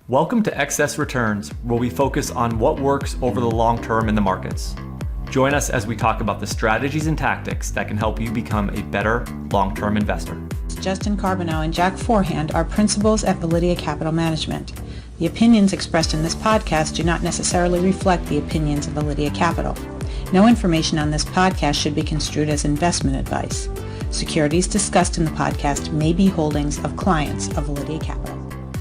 Welcome to Excess Returns, where we focus on what works over the long term in the markets. Join us as we talk about the strategies and tactics that can help you become a better long-term investor. Justin Carbonneau and Jack Forehand are principals at Validea Capital Management. The opinions expressed in this podcast do not necessarily reflect the opinions of Validea Capital. No information on this podcast should be construed as investment advice. Securities discussed in the podcast may be holdings of clients of Validea Capital.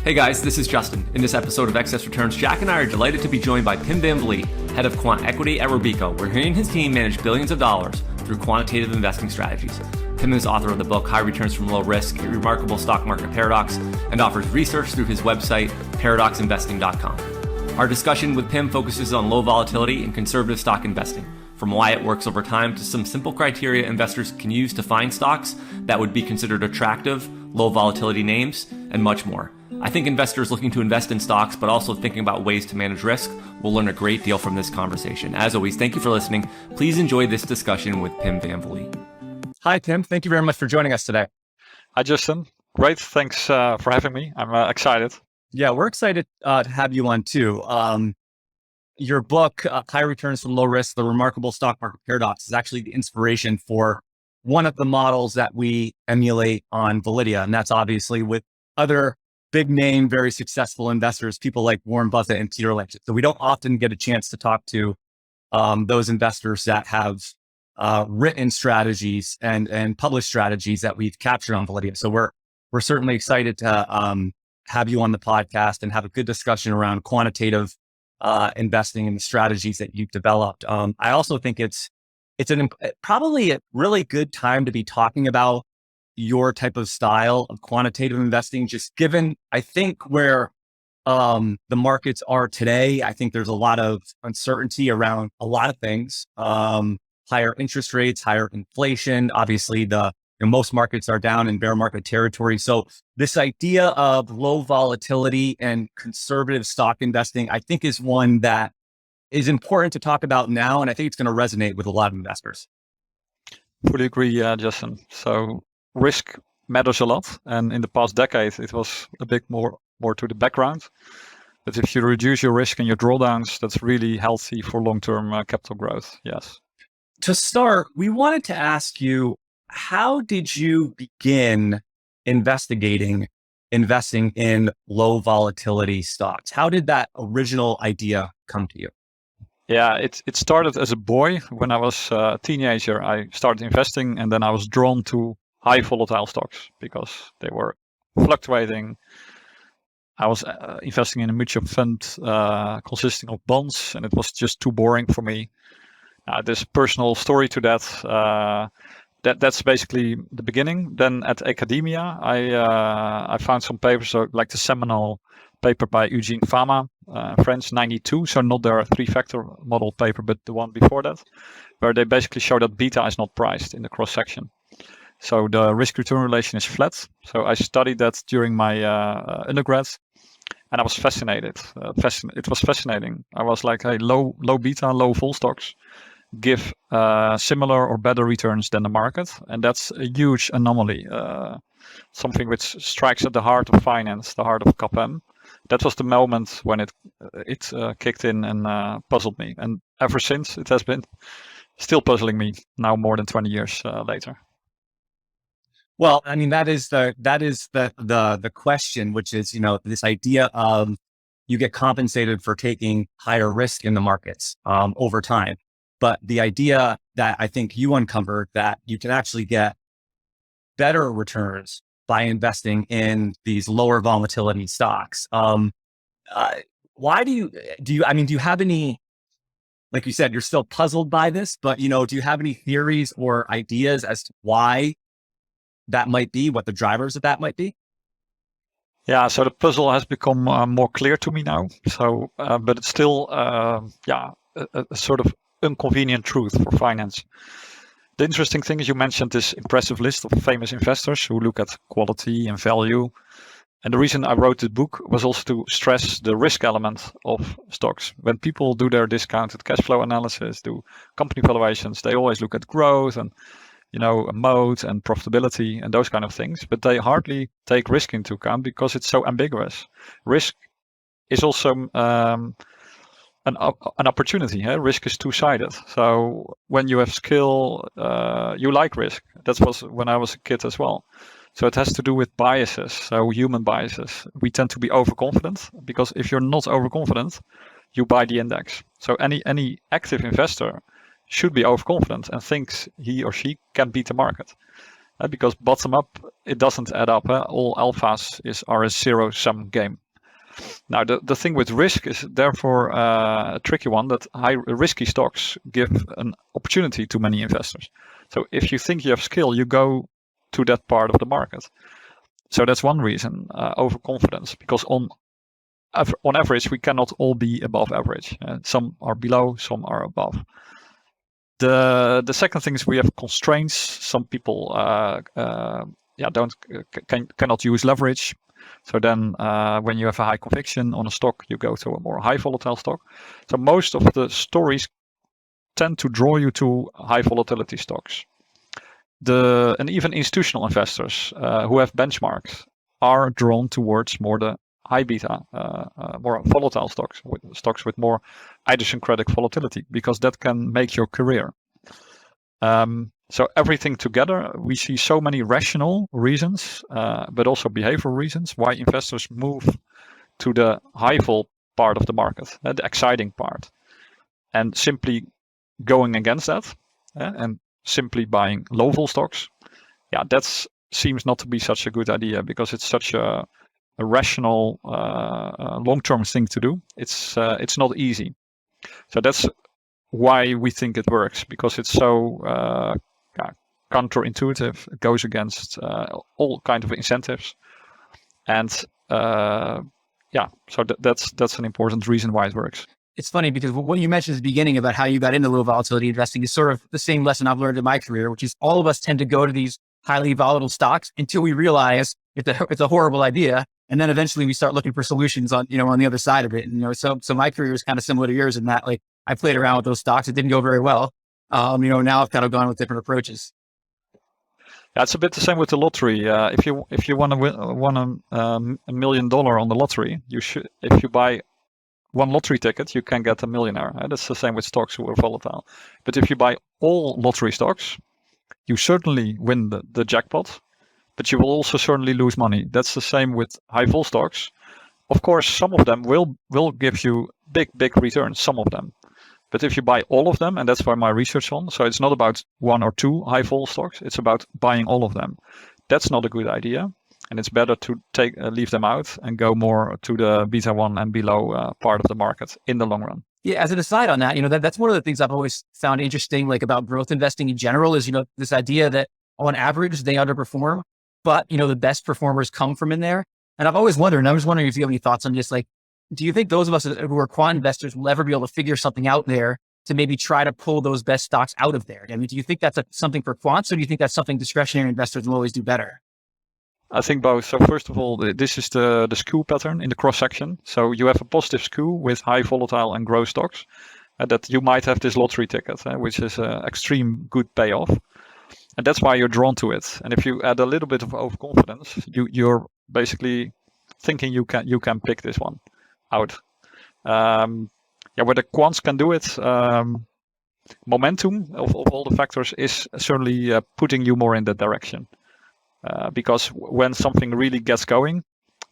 Hey guys, this is Justin. In this episode of Excess Returns, Jack and I are delighted to be joined by Pim van Vliet, head of quant equity at Robeco, where he and his team manage billions of dollars through quantitative investing strategies. Pim is author of the book High Returns from Low Risk, A Remarkable Stock Market Paradox, and offers research through his website, paradoxinvesting.com. Our discussion with Pim focuses on low volatility and conservative stock investing, from why it works over time to some simple criteria investors can use to find stocks that would be considered attractive, low volatility names, and much more. I think investors looking to invest in stocks, but also thinking about ways to manage risk, will learn a great deal from this conversation. As always, thank you for listening. Please enjoy this discussion with Pim van Vliet. Hi, Pim. Thank you very much for joining us today. Hi, Justin. Great. Thanks for having me. I'm excited. Yeah, we're excited to have you on too. Your book, High Returns from Low Risk, The Remarkable Stock Market Paradox, is actually the inspiration for one of the models that we emulate on Validea. And that's obviously with other big name, very successful investors, people like Warren Buffett and Peter Lynch. So we don't often get a chance to talk to those investors that have written strategies and published strategies that we've captured on Validea. So we're certainly excited to have you on the podcast and have a good discussion around quantitative investing and the strategies that you've developed. I also think it's probably a really good time to be talking about your type of style of quantitative investing, just given, I think, where the markets are today. I think there's a lot of uncertainty around a lot of things, higher interest rates, higher inflation. Obviously, most markets are down in bear market territory. So this idea of low volatility and conservative stock investing, I think, is one that is important to talk about now. And I think it's going to resonate with a lot of investors. Fully agree, Justin. So risk matters a lot. And in the past decade, it was a bit more to the background. But if you reduce your risk and your drawdowns, that's really healthy for long-term capital growth. Yes. To start, we wanted to ask you, how did you begin investing in low volatility stocks? How did that original idea come to you? Yeah, it started as a boy. When I was a teenager, I started investing, and then I was drawn to high volatile stocks because they were fluctuating. I was investing in a mutual fund consisting of bonds, and it was just too boring for me. There's a personal story to that. That's basically the beginning. Then at academia, I found some papers, like the seminal paper by Eugene Fama, French, 92. So not their three-factor model paper, but the one before that, where they basically show that beta is not priced in the cross-section. So the risk-return relation is flat. So I studied that during my undergrad, and I was fascinated. It was fascinating. I was like, hey, low beta, low vol stocks give similar or better returns than the market, and that's a huge anomaly. Something which strikes at the heart of finance, the heart of CAPM. That was the moment when it kicked in and puzzled me, and ever since it has been still puzzling me. Now more than 20 years later. Well, I mean, that is the question, which is, this idea of you get compensated for taking higher risk in the markets over time. But the idea that I think you uncovered, that you can actually get better returns by investing in these lower volatility stocks. Why do you have any, like you said, you're still puzzled by this, but, do you have any theories or ideas as to why that might be, what the drivers of that might be? Yeah, so the puzzle has become more clear to me now. So, but it's still, a sort of inconvenient truth for finance. The interesting thing is you mentioned this impressive list of famous investors who look at quality and value. And the reason I wrote this book was also to stress the risk element of stocks. When people do their discounted cash flow analysis, do company valuations, they always look at growth and moat and profitability and those kind of things, but they hardly take risk into account because it's so ambiguous. Risk is also an opportunity. Risk is two-sided. So when you have skill, you like risk. That was when I was a kid as well. So it has to do with biases, so human biases. We tend to be overconfident because if you're not overconfident, you buy the index. So any active investor should be overconfident and thinks he or she can beat the market. Because bottom up, it doesn't add up. All alphas are a zero-sum game. Now, the thing with risk is therefore a tricky one, that high risky stocks give an opportunity to many investors. So if you think you have skill, you go to that part of the market. So that's one reason, overconfidence, because on average, we cannot all be above average. Some are below, some are above. The second thing is we have constraints. Some people cannot use leverage. So then when you have a high conviction on a stock, you go to a more high volatile stock. So most of the stories tend to draw you to high volatility stocks. And even institutional investors who have benchmarks are drawn towards more the high beta, more volatile stocks with more idiosyncratic volatility, because that can make your career. So everything together, we see so many rational reasons, but also behavioral reasons why investors move to the high vol part of the market, the exciting part, and simply going against that and simply buying low vol stocks. Yeah, that seems not to be such a good idea because it's such a rational long-term thing to do. It's not easy. So that's why we think it works, because it's so counterintuitive. It goes against all kinds of incentives, and so that's an important reason why it works. It's funny because what you mentioned at the beginning about how you got into low volatility investing is sort of the same lesson I've learned in my career, which is all of us tend to go to these highly volatile stocks until we realize it's a horrible idea. And then eventually we start looking for solutions on the other side of it. And, so my career is kind of similar to yours in that, like, I played around with those stocks. It didn't go very well. Now I've kind of gone with different approaches. Yeah, it's a bit the same with the lottery. If you want to win $1 million on the lottery, if you buy one lottery ticket, you can get a millionaire. That's the same with stocks who are volatile. But if you buy all lottery stocks, you certainly win the jackpot, but you will also certainly lose money. That's the same with high vol stocks. Of course, some of them will give you big returns, some of them. But if you buy all of them, and that's why my research on, so it's not about one or two high vol stocks, it's about buying all of them. That's not a good idea. And it's better to leave them out and go more to the beta 1 and below part of the market in the long run. Yeah, as an aside on that, that's one of the things I've always found interesting, like about growth investing in general, is, this idea that on average they underperform, but, the best performers come from in there. And I've always wondered, and I was wondering if you have any thoughts on this, like, do you think those of us who are quant investors will ever be able to figure something out there to maybe try to pull those best stocks out of there? I mean, do you think that's something for quants, or do you think that's something discretionary investors will always do better? I think both. So first of all, this is the skew pattern in the cross section. So you have a positive skew with high volatile and growth stocks, that you might have this lottery ticket, which is an extreme good payoff, and that's why you're drawn to it. And if you add a little bit of overconfidence, you're basically thinking you can pick this one out. Where the quants can do it, momentum of all the factors is certainly putting you more in that direction. Because when something really gets going,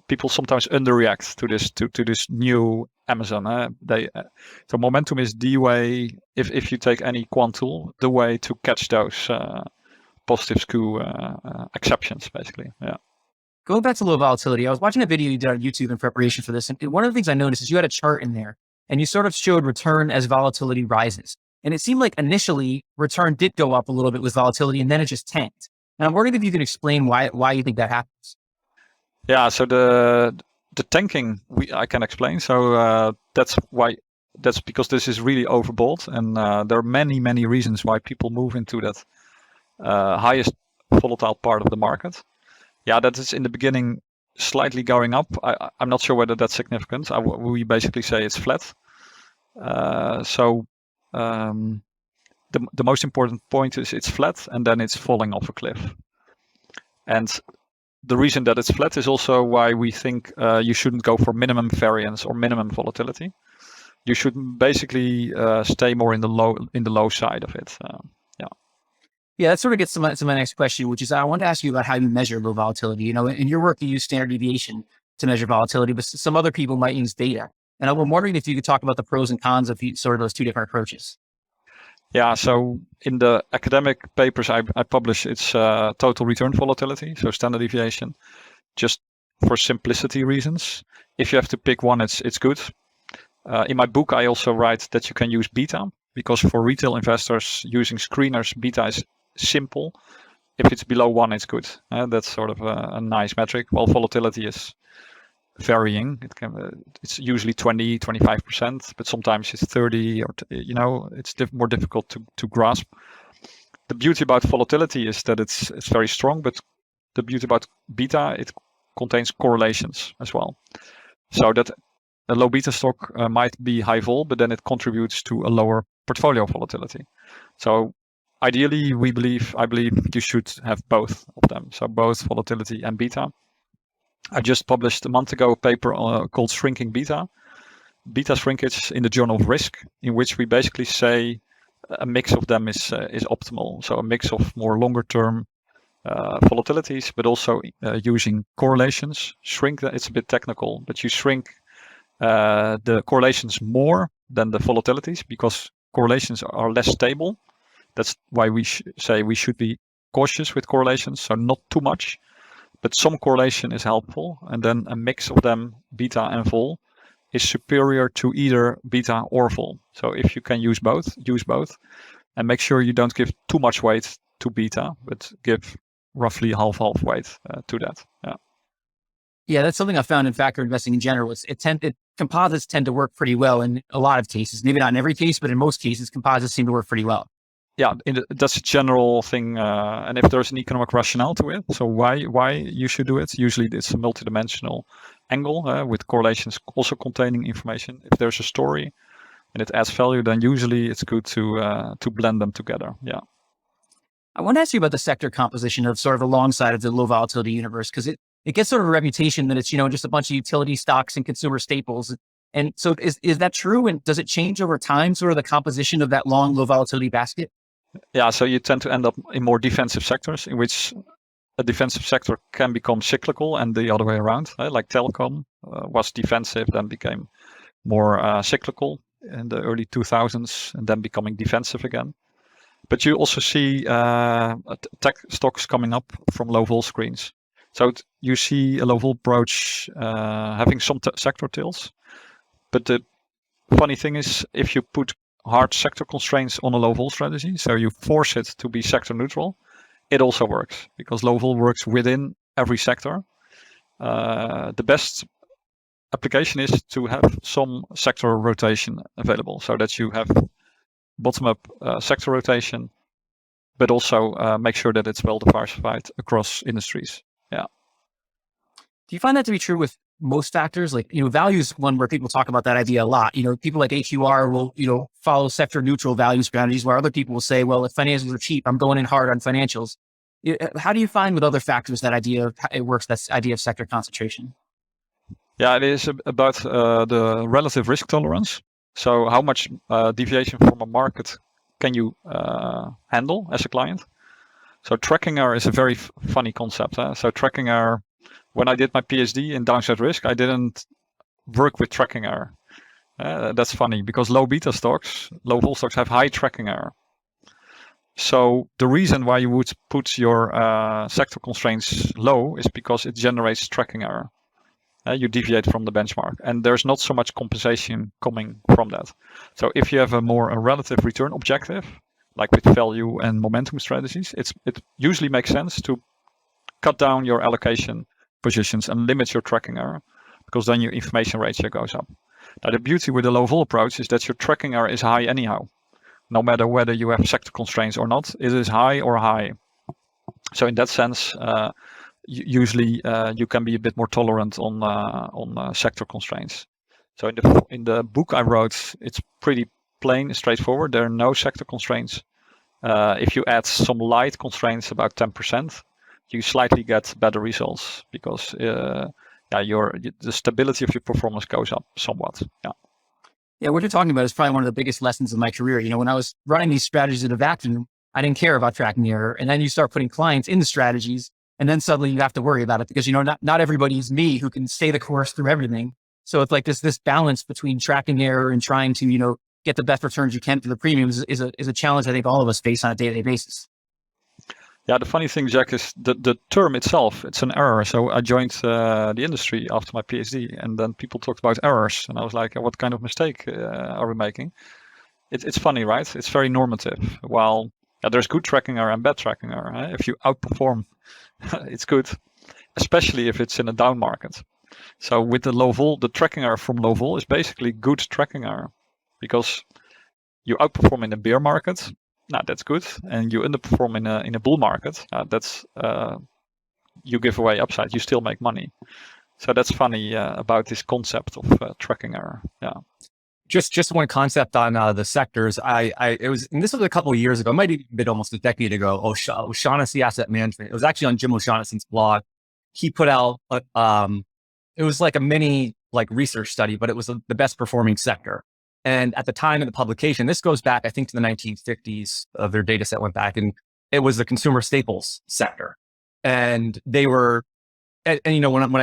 people sometimes underreact to this new Amazon. So momentum is the way, if you take any quant tool, the way to catch those positive skew exceptions, basically. Yeah. Going back to low volatility, I was watching a video you did on YouTube in preparation for this, and one of the things I noticed is you had a chart in there, and you sort of showed return as volatility rises. And it seemed like initially return did go up a little bit with volatility, and then it just tanked. And I'm wondering if you can explain why you think that happens. Yeah, so the tanking I can explain. So that's because this is really overbought, and there are many reasons why people move into that highest volatile part of the market. Yeah, that is in the beginning slightly going up. I'm not sure whether that's significant. We basically say it's flat. The most important point is it's flat, and then it's falling off a cliff. And the reason that it's flat is also why we think you shouldn't go for minimum variance or minimum volatility. You should basically stay more in the low side of it. Yeah, that sort of gets to my next question, which is I want to ask you about how you measure low volatility. You know, in your work, you use standard deviation to measure volatility, but some other people might use data. And I'm wondering if you could talk about the pros and cons of sort of those two different approaches. Yeah, so in the academic papers I publish, it's total return volatility, so standard deviation, just for simplicity reasons. If you have to pick one, it's good. In my book, I also write that you can use beta, because for retail investors using screeners, beta is simple. If it's below 1, it's good. That's sort of a nice metric. While volatility is varying. It's usually 20, 25%, but sometimes it's 30, or it's more difficult to grasp. The beauty about volatility is that it's very strong, but the beauty about beta, it contains correlations as well. So that a low beta stock might be high vol, but then it contributes to a lower portfolio volatility. So ideally, I believe you should have both of them. So both volatility and beta. I just published a month ago a paper called Shrinking Beta Shrinkage in the Journal of Risk, in which we basically say a mix of them is optimal. So a mix of more longer term volatilities, but also using correlations. It's a bit technical, but you shrink the correlations more than the volatilities, because correlations are less stable. That's why we say we should be cautious with correlations, so not too much. But some correlation is helpful, and then a mix of them, beta and vol, is superior to either beta or vol. So if you can use both, and make sure you don't give too much weight to beta, but give roughly half weight to that. Yeah, that's something I found in factor investing in general. Composites tend to work pretty well in a lot of cases. Maybe not in every case, but in most cases, composites seem to work pretty well. Yeah, that's a general thing, and if there's an economic rationale to it, so why you should do it, usually it's a multidimensional angle with correlations also containing information. If there's a story and it adds value, then usually it's good to blend them together. Yeah. I want to ask you about the sector composition of sort of alongside of the low volatility universe, because it gets sort of a reputation that it's, just a bunch of utility stocks and consumer staples. And so is that true? And does it change over time, sort of the composition of that long low volatility basket? Yeah, so you tend to end up in more defensive sectors, in which a defensive sector can become cyclical, and the other way around. Like telecom was defensive, then became more cyclical in the early 2000s, and then becoming defensive again. But you also see tech stocks coming up from low vol screens. So you see a low vol approach having some sector tails. But the funny thing is, if you put hard sector constraints on a low vol strategy, so you force it to be sector neutral, it also works, because low vol works within every sector. The best application is to have some sector rotation available, so that you have bottom up sector rotation, but also make sure that it's well diversified across industries. Yeah. Do you find that to be true with most factors? Like, value is one where people talk about that idea a lot. People like AQR will, follow sector neutral value strategies, where other people will say, well, if financials are cheap, I'm going in hard on financials. How do you find with other factors that idea of it works, that idea of sector concentration? Yeah, it is about the relative risk tolerance. So how much deviation from a market can you handle as a client? So tracking error is a very funny concept. So tracking error, when I did my PhD in downside risk, I didn't work with tracking error. That's funny, because low beta stocks, low vol stocks have high tracking error. So the reason why you would put your sector constraints low is because it generates tracking error. You deviate from the benchmark, and there's not so much compensation coming from that. So if you have a relative return objective, like with value and momentum strategies, it usually makes sense to cut down your allocation positions and limit your tracking error, because then your information ratio goes up. Now, the beauty with the low vol approach is that your tracking error is high anyhow. No matter whether you have sector constraints or not, it is high or high. So in that sense, usually you can be a bit more tolerant on sector constraints. So in the book I wrote, it's pretty plain, straightforward. There are no sector constraints. If you add some light constraints, about 10%, you slightly get better results because the stability of your performance goes up somewhat. Yeah, what you're talking about is probably one of the biggest lessons of my career. When I was running these strategies at a vacuum, I didn't care about tracking error. And then you start putting clients in the strategies, and then suddenly you have to worry about it because, not everybody's me who can stay the course through everything. So it's like this balance between tracking error and trying to, get the best returns you can for the premiums is a challenge I think all of us face on a day-to-day basis. Yeah, the funny thing, Jack, is the term itself, it's an error. So I joined the industry after my PhD, and then people talked about errors. And I was like, what kind of mistake are we making? It's funny, right? It's very normative. While there's good tracking error and bad tracking error. If you outperform, it's good, especially if it's in a down market. So with the low vol, the tracking error from low vol is basically good tracking error because you outperform in a bear market. That's good, and you underperform in a bull market. That's you give away upside. You still make money. So that's funny about this concept of tracking error. Yeah. Just one concept on the sectors. And this was a couple of years ago. It might have been almost a decade ago. O'Shaughnessy Asset Management. It was actually on Jim O'Shaughnessy's blog. He put out it was like a mini research study, but it was the best performing sector. And at the time of the publication, this goes back, I think, to the 1950s. Their data set went back, and it was the consumer staples sector. And they were, and when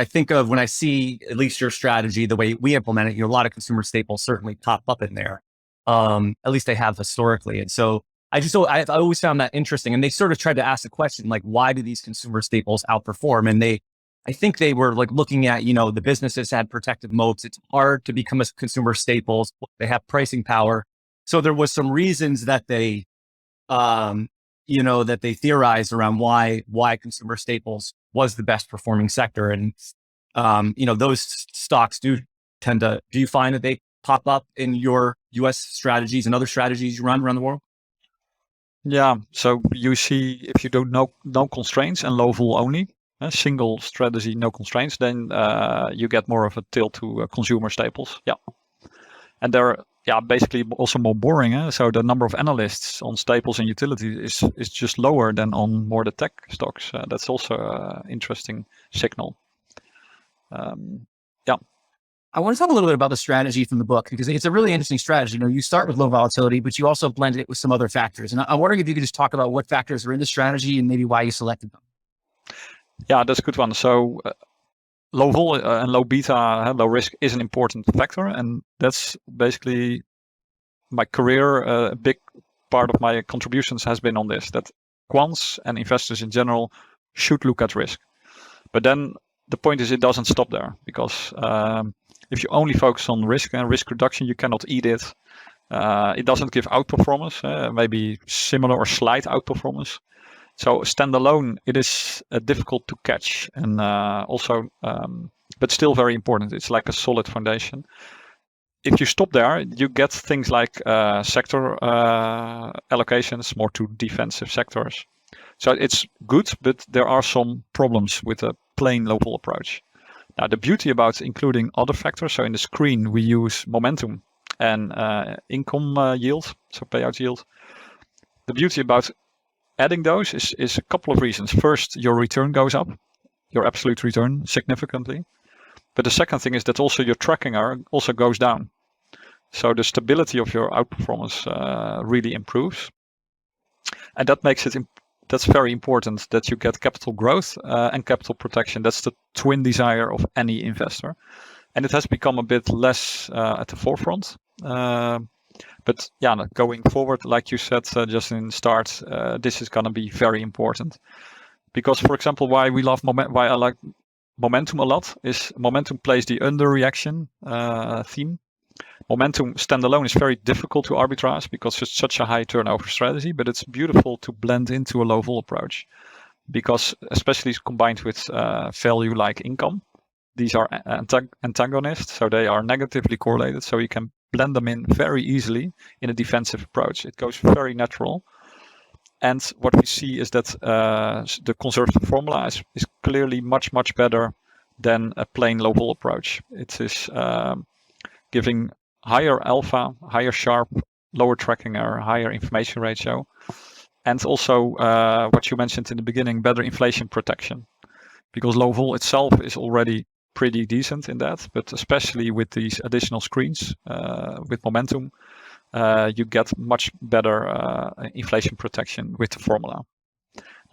I see at least your strategy, the way we implement it, a lot of consumer staples certainly pop up in there. At least they have historically. And so I always found that interesting. And they sort of tried to ask the question, why do these consumer staples outperform? And I think they were looking at, the businesses had protective moats. It's hard to become a consumer staples. They have pricing power. So there was some reasons that they, that they theorized around why consumer staples was the best performing sector. And, those stocks do you find that they pop up in your US strategies and other strategies you run around the world? Yeah. So you see, if you don't know no constraints and low vol only, a single strategy, no constraints, then you get more of a tilt to consumer staples. Yeah. And they're basically also more boring. So the number of analysts on staples and utilities is just lower than on more the tech stocks. That's also an interesting signal. I want to talk a little bit about the strategy from the book because it's a really interesting strategy. You start with low volatility, but you also blend it with some other factors. And I'm wondering if you could just talk about what factors are in the strategy and maybe why you selected them. Yeah, that's a good one. So low vol and low beta, low risk is an important factor. And that's basically my career. A big part of my contributions has been on this, that quants and investors in general should look at risk. But then the point is it doesn't stop there because if you only focus on risk and risk reduction, you cannot eat it. It doesn't give outperformance, maybe similar or slight outperformance. So standalone, it is difficult to catch and but still very important. It's like a solid foundation. If you stop there, you get things like sector allocations more to defensive sectors. So it's good, but there are some problems with a plain low vol approach. Now, the beauty about including other factors, so in the screen, we use momentum and income yield, so payout yield. The beauty about adding those is a couple of reasons. First, your return goes up, your absolute return significantly. But the second thing is that also your tracking error also goes down. So the stability of your outperformance really improves. And that makes it, that's very important that you get capital growth and capital protection. That's the twin desire of any investor. And it has become a bit less at the forefront. But going forward, like you said, just in the start, this is going to be very important. Because, for example, why I like momentum a lot is momentum plays the underreaction theme. Momentum standalone is very difficult to arbitrage because it's such a high turnover strategy, but it's beautiful to blend into a low vol approach because especially combined with value like income. These are antagonists, so they are negatively correlated. So you can blend them in very easily in a defensive approach. It goes very natural. And what we see is that the conservative formula is clearly much, much better than a plain low vol approach. It is giving higher alpha, higher Sharpe, lower tracking error, higher information ratio. And also what you mentioned in the beginning, better inflation protection, because low vol itself is already pretty decent in that, but especially with these additional screens with momentum, you get much better inflation protection with the formula.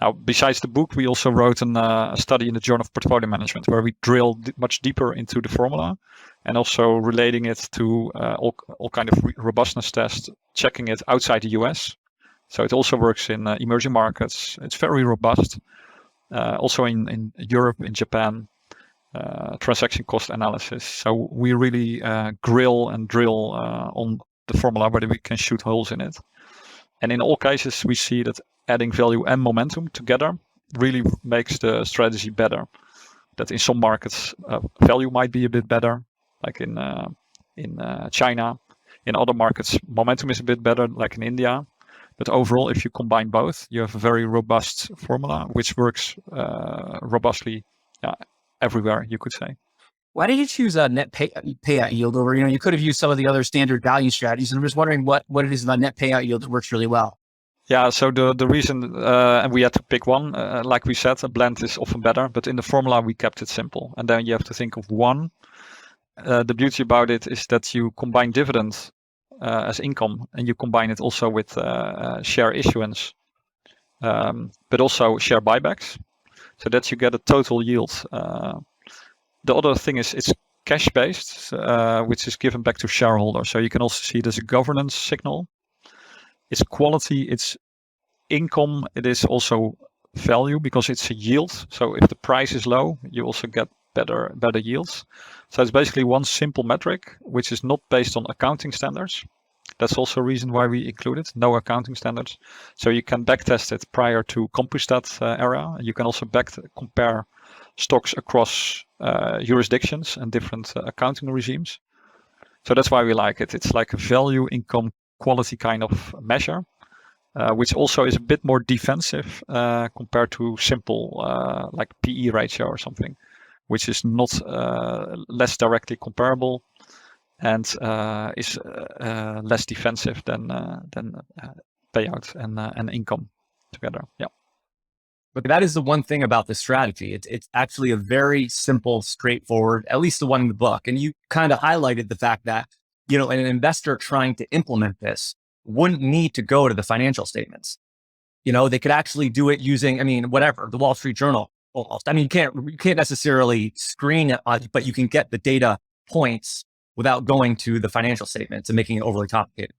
Now, besides the book, we also wrote a study in the Journal of Portfolio Management where we drilled much deeper into the formula and also relating it to all kind of robustness tests, checking it outside the US. So it also works in emerging markets. It's very robust. Also in Europe, in Japan, transaction cost analysis. So we really grill and drill on the formula whether we can shoot holes in it. And in all cases, we see that adding value and momentum together really makes the strategy better. That in some markets, value might be a bit better, like in China. In other markets, momentum is a bit better, like in India. But overall, if you combine both, you have a very robust formula, which works robustly everywhere, you could say. Why did you choose a net payout yield over, you could have used some of the other standard value strategies. And I'm just wondering what it is about net payout yield that works really well. Yeah, so the reason, and we had to pick one, like we said, a blend is often better, but in the formula, we kept it simple. And then you have to think of one. The beauty about it is that you combine dividends as income, and you combine it also with share issuance, but also share buybacks, so that you get a total yield. The other thing is it's cash-based, which is given back to shareholders. So you can also see it as a governance signal. It's quality, it's income, it is also value because it's a yield. So if the price is low, you also get better yields. So it's basically one simple metric, which is not based on accounting standards. That's also a reason why we include it, no accounting standards. So you can backtest it prior to Composites era. You can also compare stocks across jurisdictions and different accounting regimes. So that's why we like it. It's like a value, income, quality kind of measure, which also is a bit more defensive compared to simple like PE ratio or something, which is not less directly comparable and is less defensive than payout and income together. Yeah. But that is the one thing about this strategy. It's actually a very simple, straightforward, at least the one in the book. And you kind of highlighted the fact that, an investor trying to implement this wouldn't need to go to the financial statements. They could actually do it using, whatever, the Wall Street Journal almost. You can't necessarily screen it, but you can get the data points without going to the financial statements and making it overly complicated.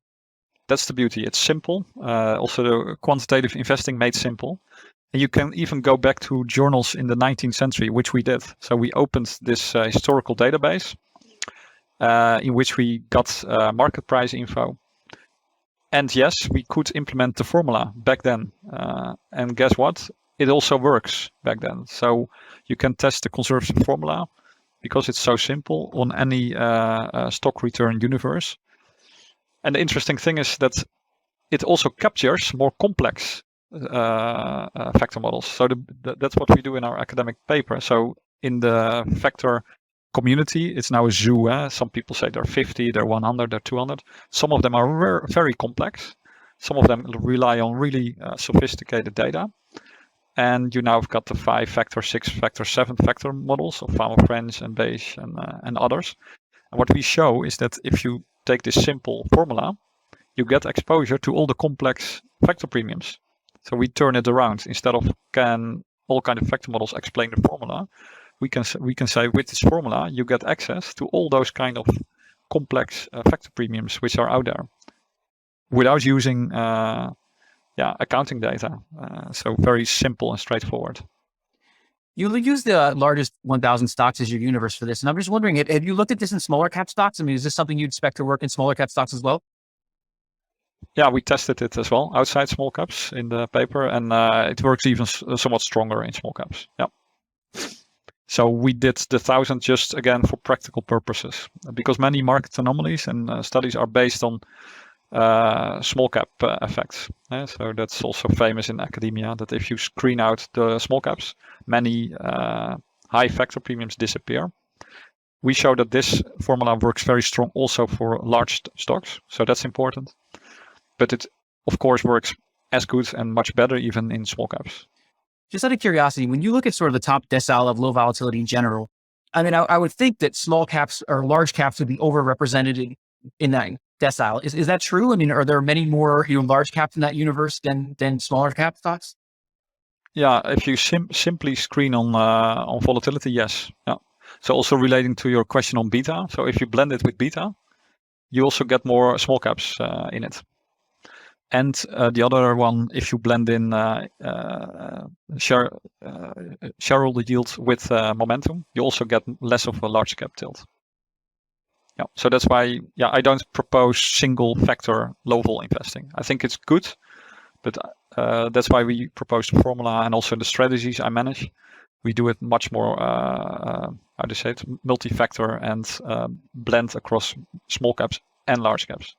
That's the beauty. It's simple. Also, the quantitative investing made simple. And you can even go back to journals in the 19th century, which we did. So we opened this historical database in which we got market price info. And yes, we could implement the formula back then. And guess what? It also works back then. So you can test the conservative formula because it's so simple on any stock return universe. And the interesting thing is that it also captures more complex factor models. So that's what we do in our academic paper. So in the factor community, it's now a zoo. Some people say they're 50, they're 100, they're 200. Some of them are very complex. Some of them rely on really sophisticated data. And you now have got the 5-factor, 6-factor, 7-factor models of Van Vliet and Beige and others. And what we show is that if you take this simple formula, you get exposure to all the complex factor premiums. So we turn it around. Instead of can all kind of factor models explain the formula, we can say with this formula you get access to all those kind of complex factor premiums which are out there without using accounting data. So very simple and straightforward. You use the largest 1,000 stocks as your universe for this. And I'm just wondering, have you looked at this in smaller cap stocks? Is this something you'd expect to work in smaller cap stocks as well? Yeah, we tested it as well outside small caps in the paper, and it works even somewhat stronger in small caps. Yeah. So we did the 1,000 just again for practical purposes, because many market anomalies and studies are based on small cap effects. So that's also famous in academia, that if you screen out the small caps, many high factor premiums disappear. We show that this formula works very strong also for large stocks, so that's important. But it, of course, works as good and much better even in small caps. Just out of curiosity, when you look at sort of the top decile of low volatility in general, I mean, I would think that small caps or large caps would be overrepresented in that decile. Is that true? I mean, are there many more large caps in that universe than smaller cap stocks? Yeah, if you simply screen on volatility, yes. Yeah. So also relating to your question on beta. So if you blend it with beta, you also get more small caps in it. And the other one, if you blend in shareholder yield with momentum, you also get less of a large cap tilt. Yeah, so that's why I don't propose single factor low vol investing. I think it's good, but that's why we propose the formula and also the strategies I manage. We do it much more, how to say it, multi-factor and blend across small caps and large caps.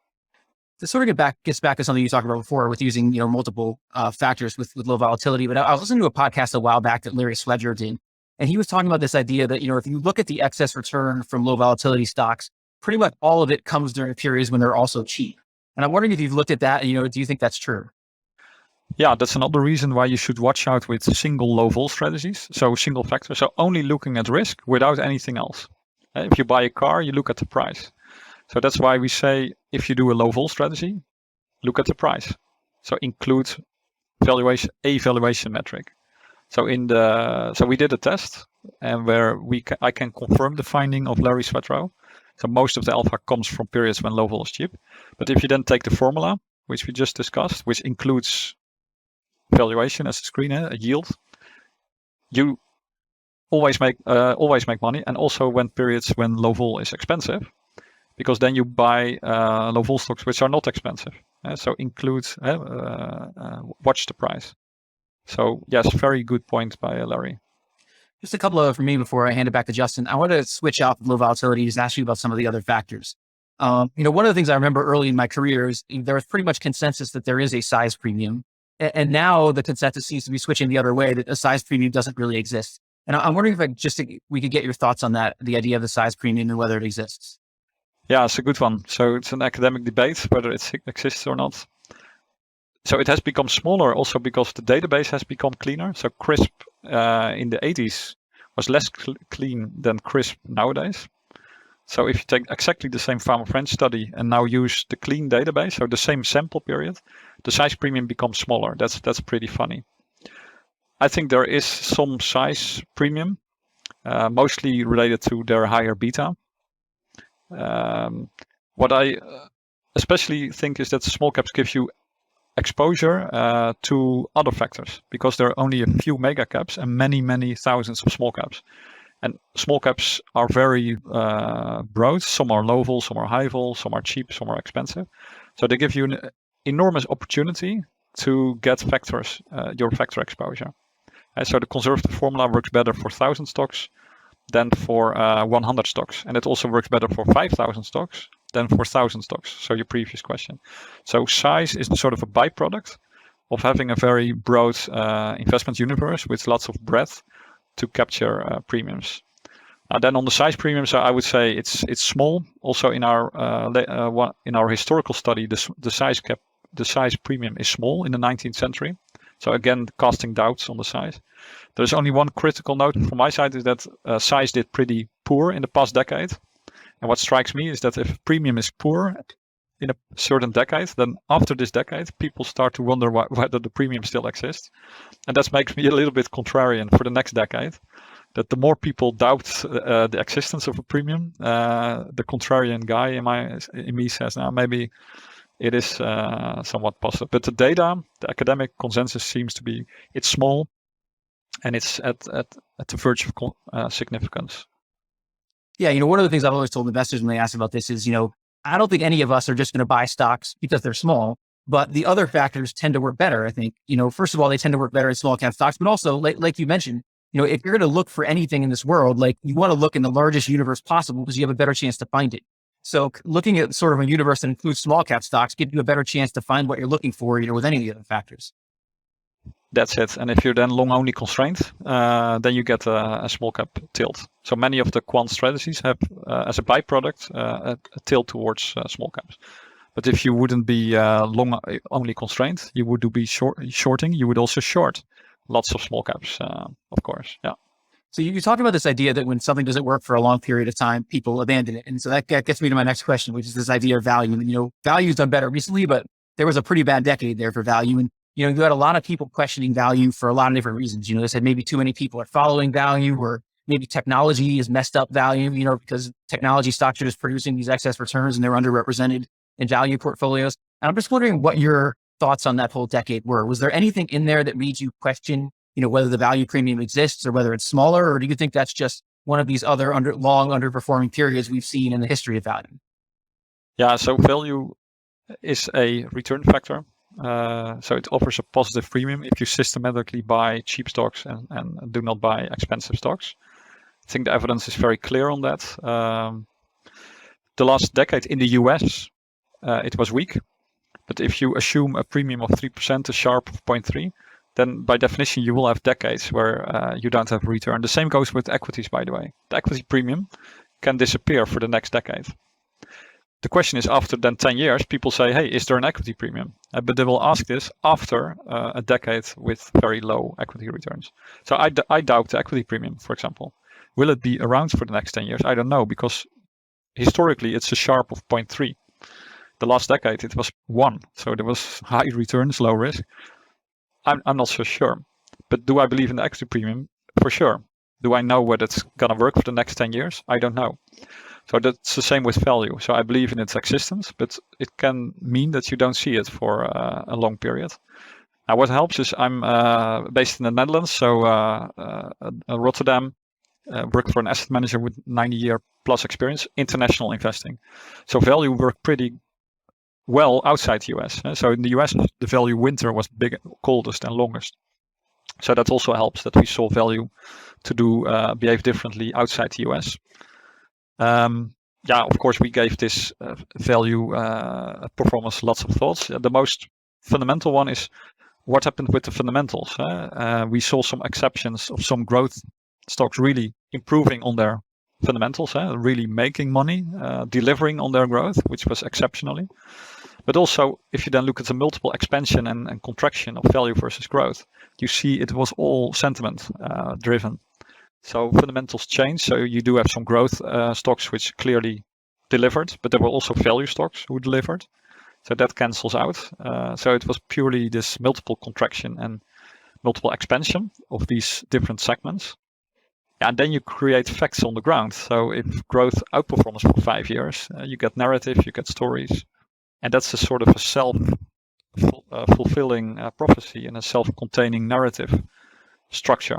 This sort of gets back to something you talked about before with using multiple factors with low volatility. But I was listening to a podcast a while back that Larry Sledger did, and he was talking about this idea that if you look at the excess return from low volatility stocks, pretty much all of it comes during periods when they're also cheap. And I'm wondering if you've looked at that. And, do you think that's true? Yeah, that's another reason why you should watch out with single low vol strategies. So single factor, so only looking at risk without anything else. If you buy a car, you look at the price. So that's why we say if you do a low vol strategy, look at the price. So include valuation metric. So we did a test and where I can confirm the finding of Larry Sledger. So most of the alpha comes from periods when low vol is cheap. But if you then take the formula, which we just discussed, which includes valuation as a screener, a yield, you always make money. And also when periods when low vol is expensive, because then you buy low vol stocks which are not expensive. So include, watch the price. So yes, very good point by Larry. Just a couple of for me before I hand it back to Justin. I want to switch off low volatility and ask you about some of the other factors. One of the things I remember early in my career is there was pretty much consensus that there is a size premium. And now the consensus seems to be switching the other way, that a size premium doesn't really exist. And I'm wondering if we could get your thoughts on that, the idea of the size premium and whether it exists. Yeah, it's a good one. So it's an academic debate whether it exists or not. So it has become smaller also because the database has become cleaner. So CRISP in the 80s was less clean than CRISP nowadays. So if you take exactly the same pharma French study and now use the clean database, so the same sample period, the size premium becomes smaller. That's pretty funny. I think there is some size premium, mostly related to their higher beta. What I especially think is that small caps give you exposure to other factors because there are only a few mega caps and many thousands of small caps. And small caps are very broad. Some are low vol, some are high vol, some are cheap, some are expensive. So they give you an enormous opportunity to get factors, your factor exposure. And so the conservative formula works better for 1,000 stocks than for 100 stocks. And it also works better for 5,000 stocks than for 1,000 stocks. So your previous question. So size is sort of a byproduct of having a very broad investment universe with lots of breadth to capture premiums. Then on the size premiums, I would say it's small. Also in our historical study, the size premium is small in the 19th century. So again, casting doubts on the size. There's only one critical note from my side is that size did pretty poor in the past decade. And what strikes me is that if premium is poor in a certain decade, then after this decade, people start to wonder whether the premium still exists. And that makes me a little bit contrarian for the next decade, that the more people doubt the existence of a premium, the contrarian guy in me says, now maybe it is somewhat possible. But the data, the academic consensus seems to be, it's small and it's at the verge of significance. Yeah, one of the things I've always told investors when they ask about this is, I don't think any of us are just going to buy stocks because they're small, but the other factors tend to work better. I think, first of all, they tend to work better in small cap stocks, but also like you mentioned, if you're going to look for anything in this world, like you want to look in the largest universe possible because you have a better chance to find it. So looking at sort of a universe that includes small cap stocks gives you a better chance to find what you're looking for, with any of the other factors. That's it. And if you're then long only constrained, then you get a small cap tilt. So many of the quant strategies have, as a byproduct, a tilt towards small caps. But if you wouldn't be long only constrained, you would be shorting. You would also short lots of small caps, of course. Yeah. So you talked about this idea that when something doesn't work for a long period of time, people abandon it. And so that gets me to my next question, which is this idea of value. And, value's done better recently, but there was a pretty bad decade there for value. And, you had a lot of people questioning value for a lot of different reasons. They said maybe too many people are following value, or maybe technology has messed up value, because technology stocks are just producing these excess returns and they're underrepresented in value portfolios. And I'm just wondering what your thoughts on that whole decade were. Was there anything in there that made you question whether the value premium exists or whether it's smaller, or do you think that's just one of these other long underperforming periods we've seen in the history of value? Yeah, so value is a return factor. So it offers a positive premium if you systematically buy cheap stocks and do not buy expensive stocks. I think the evidence is very clear on that. The last decade in the US, it was weak. But if you assume a premium of 3%, a Sharpe of 0.3, then by definition, you will have decades where you don't have a return. The same goes with equities, by the way. The equity premium can disappear for the next decade. The question is, after then 10 years, people say, hey, is there an equity premium? But they will ask this after a decade with very low equity returns. So I doubt the equity premium, for example. Will it be around for the next 10 years? I don't know, because historically, it's a Sharpe of 0.3. The last decade, it was 1. So there was high returns, low risk. I'm not so sure. But do I believe in the equity premium? For sure. Do I know whether it's going to work for the next 10 years? I don't know. So that's the same with value. So I believe in its existence, but it can mean that you don't see it for a long period. Now, what helps is I'm based in the Netherlands, so Rotterdam, worked for an asset manager with 90-year plus experience, international investing. So value worked pretty well outside the US. So in the US, the value winter was coldest and longest. So that also helps that we saw value to behave differently outside the US. Of course, we gave this value performance lots of thoughts. The most fundamental one is what happened with the fundamentals. We saw some exceptions of some growth stocks really improving on their fundamentals, really making money, delivering on their growth, which was exceptionally. But also, if you then look at the multiple expansion and contraction of value versus growth, you see it was all sentiment driven. So fundamentals change. So you do have some growth stocks which clearly delivered, but there were also value stocks who delivered. So that cancels out. So it was purely this multiple contraction and multiple expansion of these different segments. And then you create facts on the ground. So if growth outperforms for 5 years, you get narrative, you get stories. And that's a sort of a self-fulfilling prophecy and a self-containing narrative structure.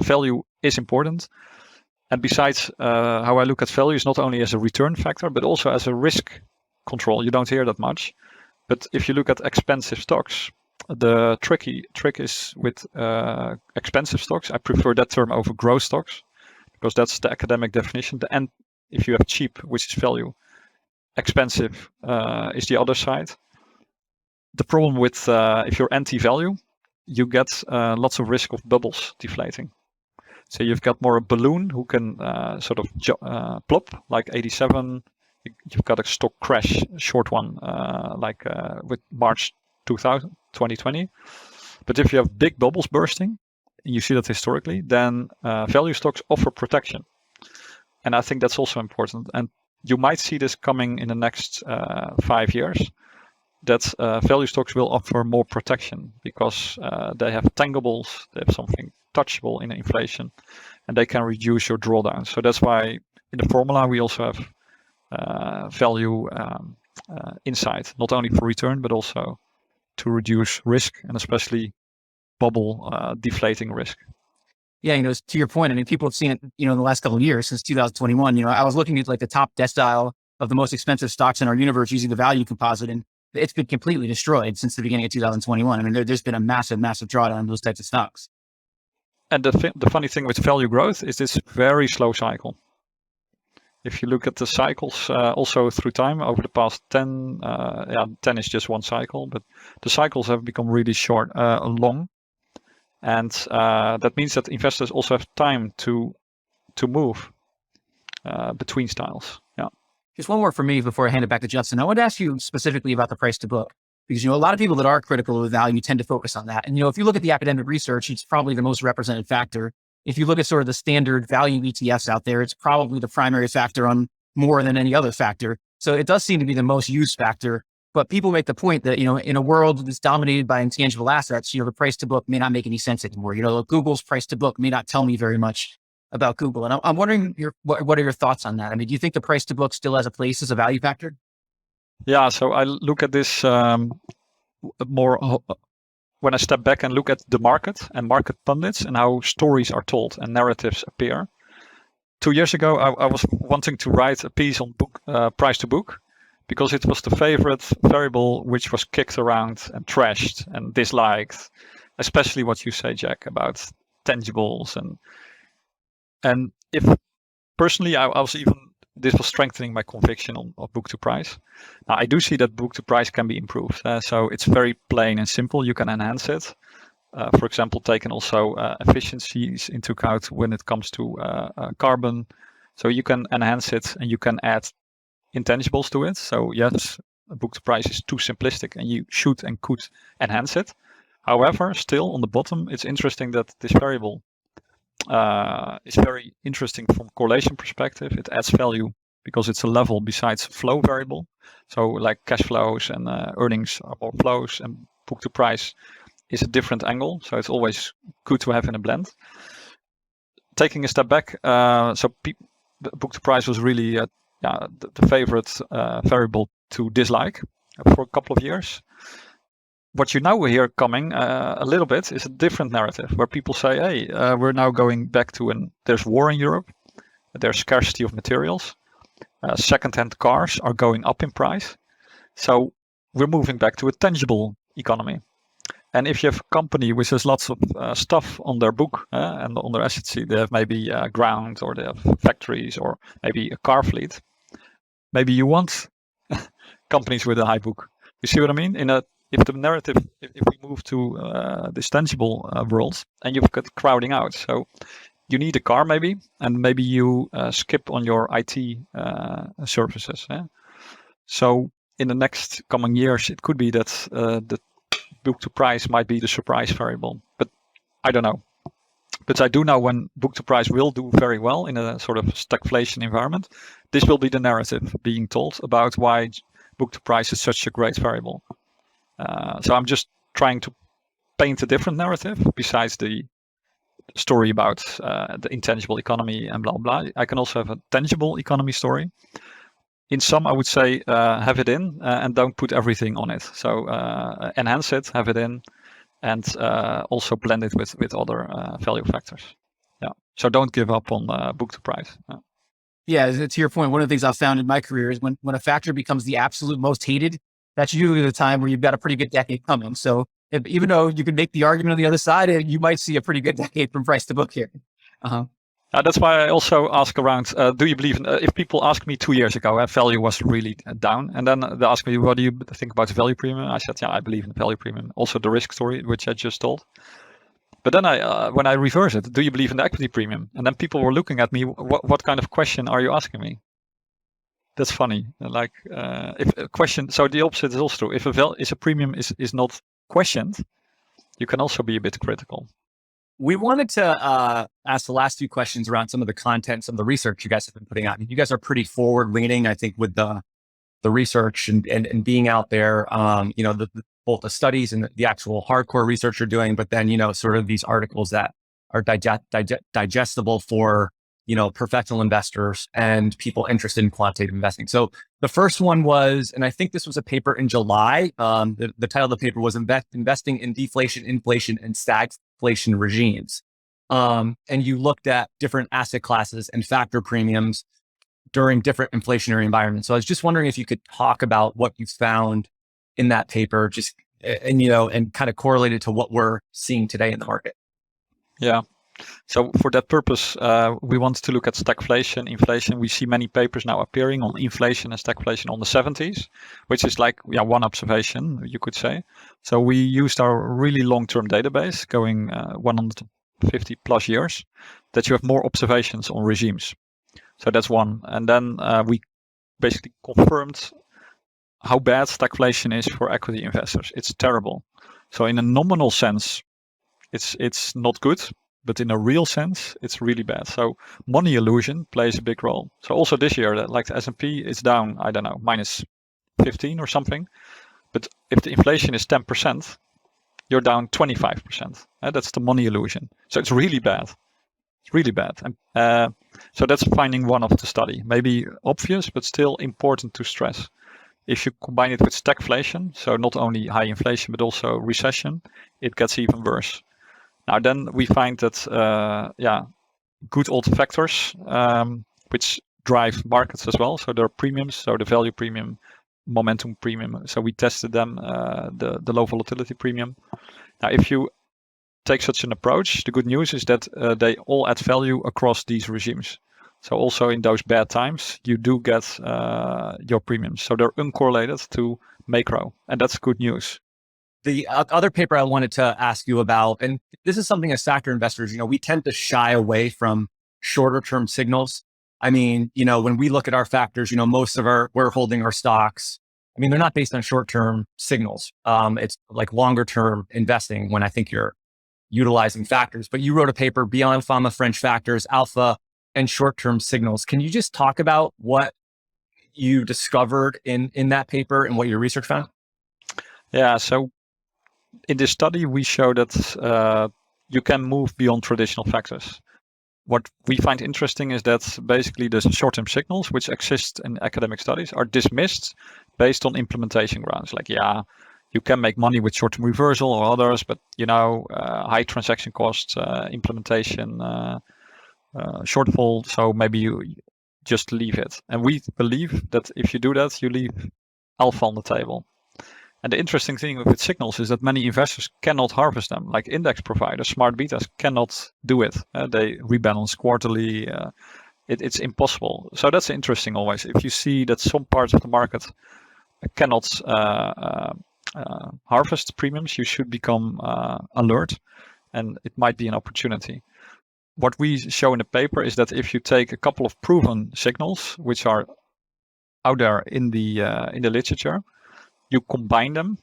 Value is important. And besides, how I look at value is not only as a return factor, but also as a risk control. You don't hear that much. But if you look at expensive stocks, the trick is with expensive stocks. I prefer that term over growth stocks, because that's the academic definition. And if you have cheap, which is value, expensive is the other side. The problem with if you're anti-value, you get lots of risk of bubbles deflating. So you've got more a balloon who can plop, like 87. You've got a stock crash, short one, with March 2020. But if you have big bubbles bursting, and you see that historically, then value stocks offer protection. And I think that's also important. And you might see this coming in the next 5 years, that value stocks will offer more protection because they have tangibles, they have something touchable in inflation, and they can reduce your drawdown. So that's why in the formula we also have value inside, not only for return, but also to reduce risk, and especially bubble deflating risk. Yeah, to your point, I mean, people have seen it, in the last couple of years since 2021. I was looking at like the top decile of the most expensive stocks in our universe using the value composite, and it's been completely destroyed since the beginning of 2021. I mean, there's been a massive drawdown on those types of stocks. And the funny thing with value growth is this very slow cycle. If you look at the cycles also through time over the past 10, 10 is just one cycle, but the cycles have become really short, long. And that means that investors also have time to move between styles. Yeah. Just one more for me before I hand it back to Justin. I want to ask you specifically about the price to book, because, a lot of people that are critical of value tend to focus on that. And, if you look at the academic research, it's probably the most represented factor. If you look at sort of the standard value ETFs out there, it's probably the primary factor on more than any other factor. So it does seem to be the most used factor. But people make the point that, in a world that's dominated by intangible assets, the price to book may not make any sense anymore. Google's price to book may not tell me very much about Google. And I'm wondering what are your thoughts on that? I mean, do you think the price to book still has a place as a value factor? Yeah, so I look at this more when I step back and look at the market and market pundits and how stories are told and narratives appear. 2 years ago, I was wanting to write a piece on price to book, because it was the favorite variable which was kicked around and trashed and disliked, especially what you say, Jack, about tangibles. And if personally, I was even, this was strengthening my conviction on book to price. Now, I do see that book to price can be improved. So it's very plain and simple. You can enhance it. For example, taking also efficiencies into account when it comes to carbon. So you can enhance it and you can add intangibles to it. So yes, book to price is too simplistic and you should and could enhance it. However, still on the bottom, it's interesting that this variable is very interesting from correlation perspective. It adds value because it's a level besides flow variable. So like cash flows and earnings or flows, and book to price is a different angle. So it's always good to have in a blend. Taking a step back, so book to price was really the favorite variable to dislike for a couple of years. What you now hear coming a little bit is a different narrative where people say, hey, we're now going back to there's war in Europe, there's scarcity of materials, second-hand cars are going up in price. So we're moving back to a tangible economy. And if you have a company which has lots of stuff on their book and on their asset sheet, they have maybe ground, or they have factories, or maybe a car fleet. Maybe you want companies with a high book. You see what I mean? If the narrative, if we move to this tangible world, and you've got crowding out, so you need a car maybe, and maybe you skip on your IT services. So in the next coming years, it could be that the book to price might be the surprise variable, but I don't know. But I do know when book to price will do very well in a sort of stagflation environment, this will be the narrative being told about why book to price is such a great variable. So I'm just trying to paint a different narrative besides the story about the intangible economy and blah, blah. I can also have a tangible economy story. In some, I would say, have it in and don't put everything on it. So enhance it, have it in, and also blend it with other value factors. Yeah. So don't give up on book to price. Yeah, to your point, one of the things I've found in my career is when a factor becomes the absolute most hated, that's usually the time where you've got a pretty good decade coming. So even though you can make the argument on the other side, you might see a pretty good decade from price to book here. That's why I also ask around, do you believe, if people ask me 2 years ago, value was really down, and then they ask me, what do you think about the value premium? I said, yeah, I believe in the value premium. Also the risk story, which I just told. But then when I reverse it, do you believe in the equity premium? And then people were looking at me, what kind of question are you asking me? That's funny. Like if a question, so the opposite is also true. If a premium is not questioned, you can also be a bit critical. We wanted to ask the last few questions around some of the content, some of the research you guys have been putting out. I mean, you guys are pretty forward leaning, I think, with the research and being out there, both the studies and the actual hardcore research you're doing, but then, sort of these articles that are digestible for, professional investors and people interested in quantitative investing. So the first one was, and I think this was a paper in July, the title of the paper was Investing in Deflation, Inflation, and Stagflation Regimes. And you looked at different asset classes and factor premiums during different inflationary environments. So I was just wondering if you could talk about what you found in that paper, and kind of correlate it to what we're seeing today in the market. Yeah. So for that purpose, we want to look at stagflation, inflation. We see many papers now appearing on inflation and stagflation on the 70s, which is like one observation, you could say. So we used our really long-term database going 150 plus years, that you have more observations on regimes. So that's one. And then we basically confirmed how bad stagflation is for equity investors. It's terrible. So in a nominal sense, it's not good, but in a real sense, it's really bad. So money illusion plays a big role. So also this year, like the S&P is down, I don't know, minus 15 or something. But if the inflation is 10%, you're down 25%. That's the money illusion. So it's really bad. It's really bad. And so that's finding one of the study. Maybe obvious, but still important to stress. If you combine it with stagflation, so not only high inflation, but also recession, it gets even worse. Now, then we find that, good old factors, which drive markets as well. So there are premiums, so the value premium, momentum premium. So we tested them, the low volatility premium. Now, if you take such an approach, the good news is that they all add value across these regimes. So also in those bad times, you do get your premiums. So they're uncorrelated to macro, and that's good news. The other paper I wanted to ask you about, and this is something as factor investors, we tend to shy away from shorter term signals. I mean, when we look at our factors, most of we're holding our stocks. I mean, they're not based on short term signals. It's like longer term investing when I think you're utilizing factors. But you wrote a paper, Beyond Fama French Factors, Alpha and Short-Term Signals. Can you just talk about what you discovered in that paper and what your research found? Yeah, so in this study, we show that you can move beyond traditional factors. What we find interesting is that basically the short-term signals, which exist in academic studies, are dismissed based on implementation grounds. Like, you can make money with short-term reversal or others, but high transaction costs, implementation shortfall. So maybe you just leave it. And we believe that if you do that, you leave alpha on the table. And the interesting thing with signals is that many investors cannot harvest them. Like index providers, smart betas cannot do it. They rebalance quarterly. It's impossible. So that's interesting always. If you see that some parts of the market cannot harvest premiums, you should become alert, and it might be an opportunity. What we show in the paper is that if you take a couple of proven signals, which are out there in the literature, you combine them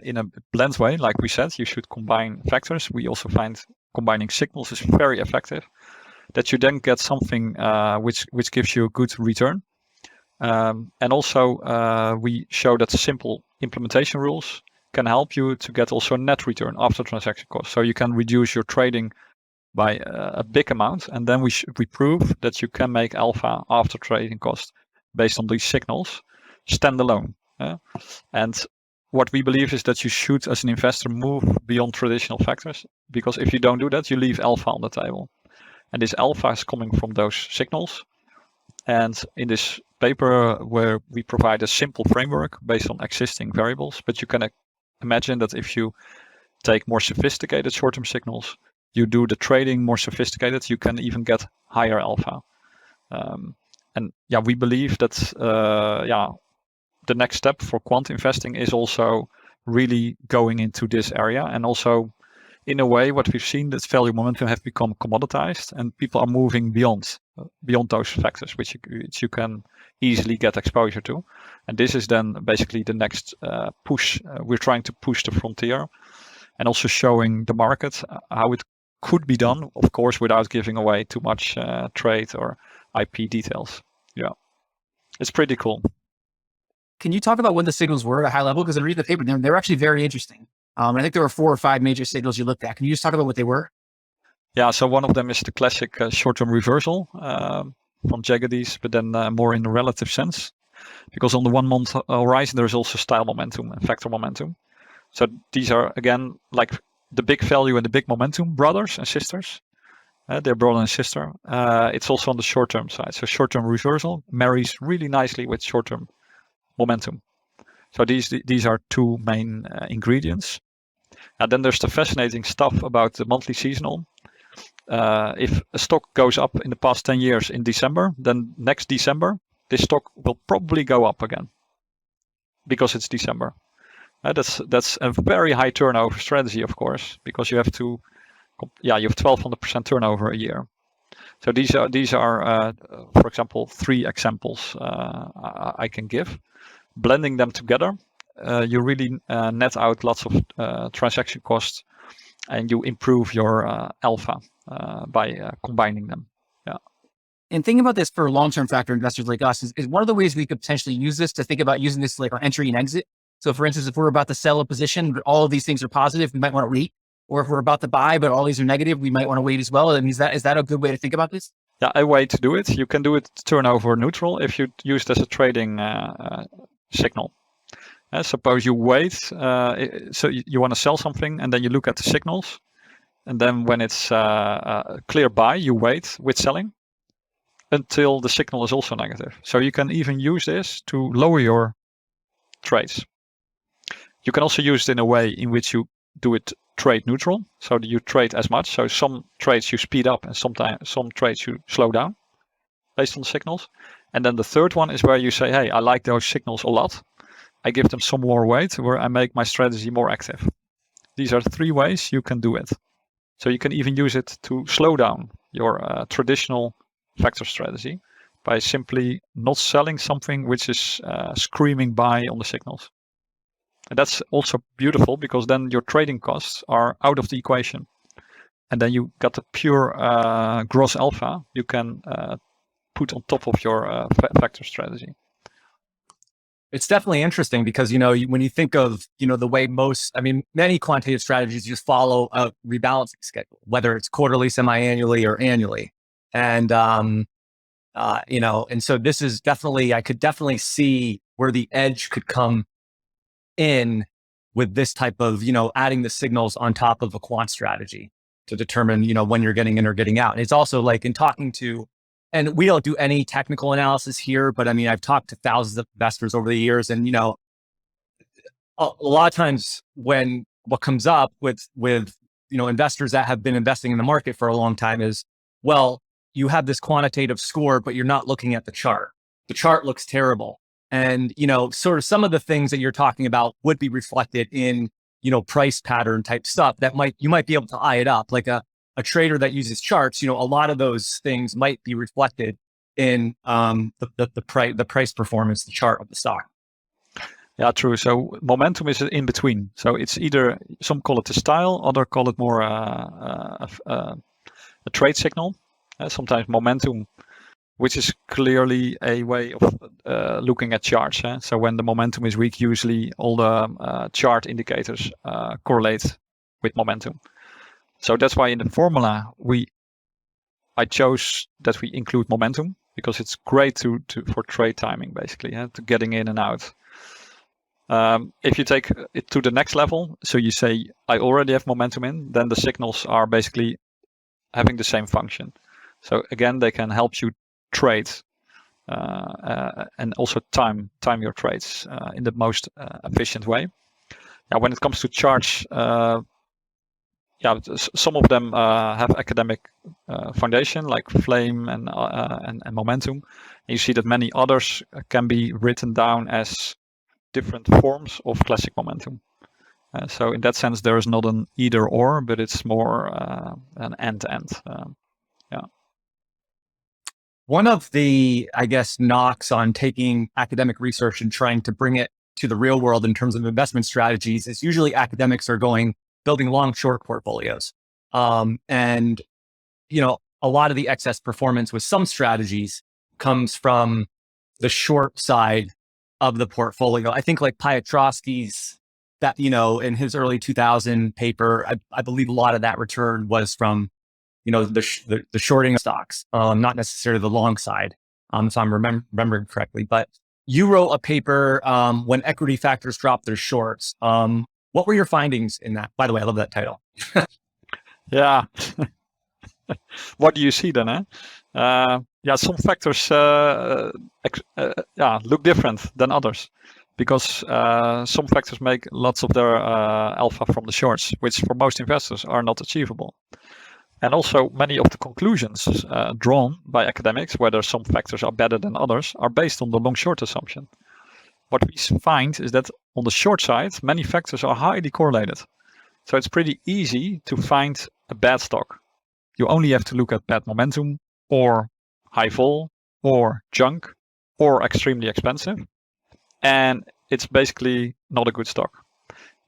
in a blend way. Like we said, you should combine factors. We also find combining signals is very effective. That you then get something which gives you a good return. And also we show that simple implementation rules can help you to get also net return after transaction cost. So you can reduce your trading by a big amount, and then we prove that you can make alpha after trading cost based on these signals standalone. And what we believe is that you should, as an investor, move beyond traditional factors, because if you don't do that, you leave alpha on the table. And this alpha is coming from those signals. And in this paper, where we provide a simple framework based on existing variables, but you can imagine that if you take more sophisticated short-term signals, you do the trading more sophisticated, you can even get higher alpha. And we believe that the next step for quant investing is also really going into this area. And also, in a way, what we've seen, that value momentum have become commoditized, and people are moving beyond those factors, which you can easily get exposure to. And this is then basically the next push. We're trying to push the frontier, and also showing the market how it could be done, of course, without giving away too much trade or IP details. Yeah, it's pretty cool. Can you talk about what the signals were at a high level? Because I read the paper, they were actually very interesting. I think there were 4 or 5 major signals you looked at. Can you just talk about what they were? Yeah, so one of them is the classic short-term reversal from Jaggedies, but then more in a relative sense. Because on the 1 month horizon, there's also style momentum and factor momentum. So these are, again, like the big value and the big momentum, brothers and sisters. They're brother and sister. It's also on the short-term side. So short-term reversal marries really nicely with short-term momentum. So these are 2 main ingredients. And then there's the fascinating stuff about the monthly seasonal. If a stock goes up in the past 10 years in December, then next December, this stock will probably go up again because it's December. That's a very high turnover strategy, of course, because you have 1200% turnover a year. So these are for example, 3 examples I can give. Blending them together, you really net out lots of transaction costs, and you improve your alpha by combining them. Yeah. And thinking about this for long-term factor investors like us is one of the ways we could potentially use this to think about using this like our entry and exit. So for instance, if we're about to sell a position, but all of these things are positive, we might want to wait. Or if we're about to buy, but all these are negative, we might want to wait as well. And is that a good way to think about this? Yeah, a way to do it. You can do it turnover neutral if you use it as a trading signal. Suppose you wait, so you want to sell something, and then you look at the signals, and then when it's clear buy, you wait with selling until the signal is also negative. So you can even use this to lower your trades. You can also use it in a way in which you do it trade neutral, so that you trade as much. So some trades you speed up, and sometimes some trades you slow down based on the signals. And then the third one is where you say, hey, I like those signals a lot. I give them some more weight, where I make my strategy more active. These are 3 ways you can do it. So you can even use it to slow down your traditional factor strategy by simply not selling something which is screaming buy on the signals. And that's also beautiful, because then your trading costs are out of the equation. And then you got the pure gross alpha you can put on top of your factor strategy. It's definitely interesting because, when you think of, the way many quantitative strategies just follow a rebalancing schedule, whether it's quarterly, semi-annually, or annually. And, and so this is definitely, I could definitely see where the edge could come in with this type of, adding the signals on top of a quant strategy to determine, when you're getting in or getting out. And it's also like in talking to, and we don't do any technical analysis here, but I've talked to thousands of investors over the years, and, a lot of times when what comes up with, investors that have been investing in the market for a long time is, well, you have this quantitative score, but you're not looking at the chart. The chart looks terrible. And, sort of some of the things that you're talking about would be reflected in, price pattern type stuff that you might be able to eye it up. Like a trader that uses charts, a lot of those things might be reflected in the price performance, the chart of the stock. Yeah, true. So momentum is in between. So it's either, some call it a style, others call it more a trade signal. Sometimes momentum, which is clearly a way of looking at charts. So when the momentum is weak, usually all the chart indicators correlate with momentum. So that's why in the formula I chose that we include momentum, because it's great for trade timing, basically, to getting in and out. If you take it to the next level, so you say I already have momentum in, then the signals are basically having the same function. So again, they can help you trade and also time your trades in the most efficient way. Now, when it comes to charts, some of them have academic foundation, like flame and momentum. And you see that many others can be written down as different forms of classic momentum. So in that sense, there is not an either or, but it's more an end-to-end. One of the, I guess, knocks on taking academic research and trying to bring it to the real world in terms of investment strategies is usually academics are building long short portfolios. And, a lot of the excess performance with some strategies comes from the short side of the portfolio. I think like Piotrowski's that, in his early 2000 paper, I believe a lot of that return was from, the shorting of stocks, not necessarily the long side, if I'm remembering correctly. But you wrote a paper when equity factors dropped their shorts. What were your findings in that? By the way, I love that title. Yeah. What do you see then? Some factors look different than others, because some factors make lots of their alpha from the shorts, which for most investors are not achievable. And also many of the conclusions drawn by academics, whether some factors are better than others, are based on the long short assumption. What we find is that on the short side, many factors are highly correlated. So it's pretty easy to find a bad stock. You only have to look at bad momentum or high vol, or junk, or extremely expensive. And it's basically not a good stock.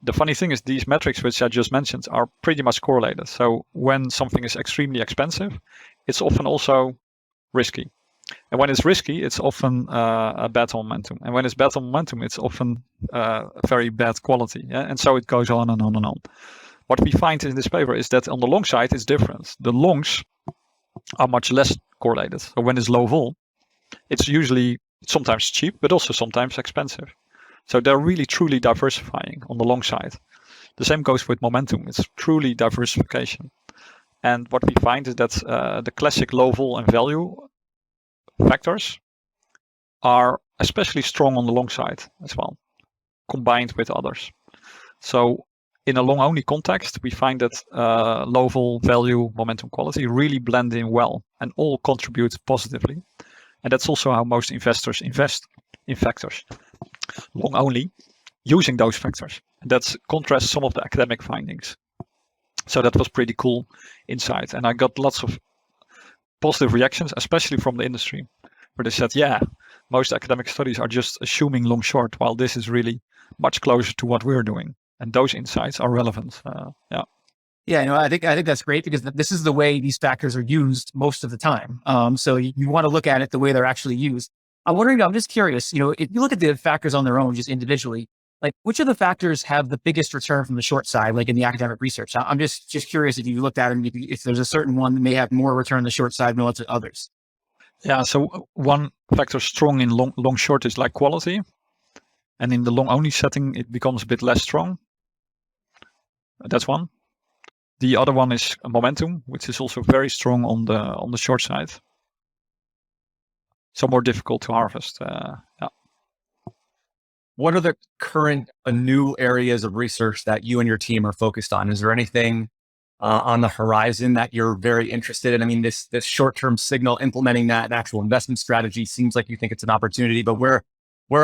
The funny thing is these metrics, which I just mentioned, are pretty much correlated. So when something is extremely expensive, it's often also risky. And when it's risky, it's often a bad momentum. And when it's bad momentum, it's often very bad quality. Yeah? And so it goes on and on and on. What we find in this paper is that on the long side, it's different. The longs are much less correlated. So when it's low vol, it's usually sometimes cheap, but also sometimes expensive. So they're really truly diversifying on the long side. The same goes with momentum. It's truly diversification. And what we find is that the classic low vol and value factors are especially strong on the long side as well, combined with others. So in a long only context, we find that low vol, value, momentum, quality really blend in well and all contribute positively. And that's also how most investors invest in factors. Long only, using those factors. That contrasts some of the academic findings. So that was pretty cool insight. And I got lots of positive reactions, especially from the industry, where they said, yeah, most academic studies are just assuming long short, while this is really much closer to what we're doing. And those insights are relevant. Yeah, I think that's great because this is the way these factors are used most of the time. So you want to look at it the way they're actually used. I'm just curious, if you look at the factors on their own, just individually, like which of the factors have the biggest return from the short side, like in the academic research? I'm just curious if you looked at them, if there's a certain one that may have more return on the short side relative to others. Yeah, so one factor strong in long short is like quality. And in the long only setting, it becomes a bit less strong. That's one. The other one is momentum, which is also very strong on the short side. So more difficult to harvest. What are the current new areas of research that you and your team are focused on? Is there anything on the horizon that you're very interested in? I mean, this short-term signal, implementing that in actual investment strategy seems like you think it's an opportunity, but where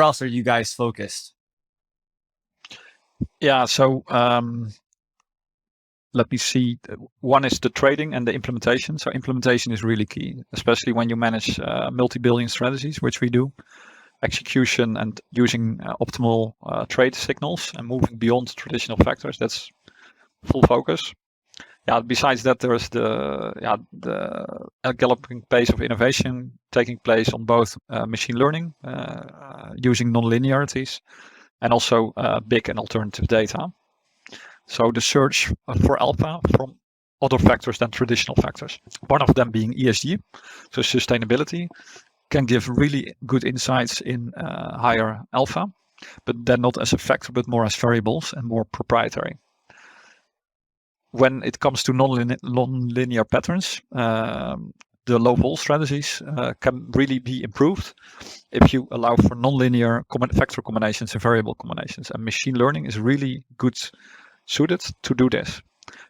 else are you guys focused? Yeah, so let me see. One is the trading and the implementation. So implementation is really key, especially when you manage multi-billion strategies, which we do. Execution and using optimal trade signals and moving beyond traditional factors. That's full focus. Yeah. Besides that, there is the galloping pace of innovation taking place on both machine learning, using non-linearities, and also big and alternative data. So the search for alpha from other factors than traditional factors. One of them being ESG, so sustainability, can give really good insights in higher alpha, but then not as a factor, but more as variables and more proprietary. When it comes to non-linear patterns, the low vol strategies can really be improved if you allow for non-linear factor combinations and variable combinations. And machine learning is really good suited to do this.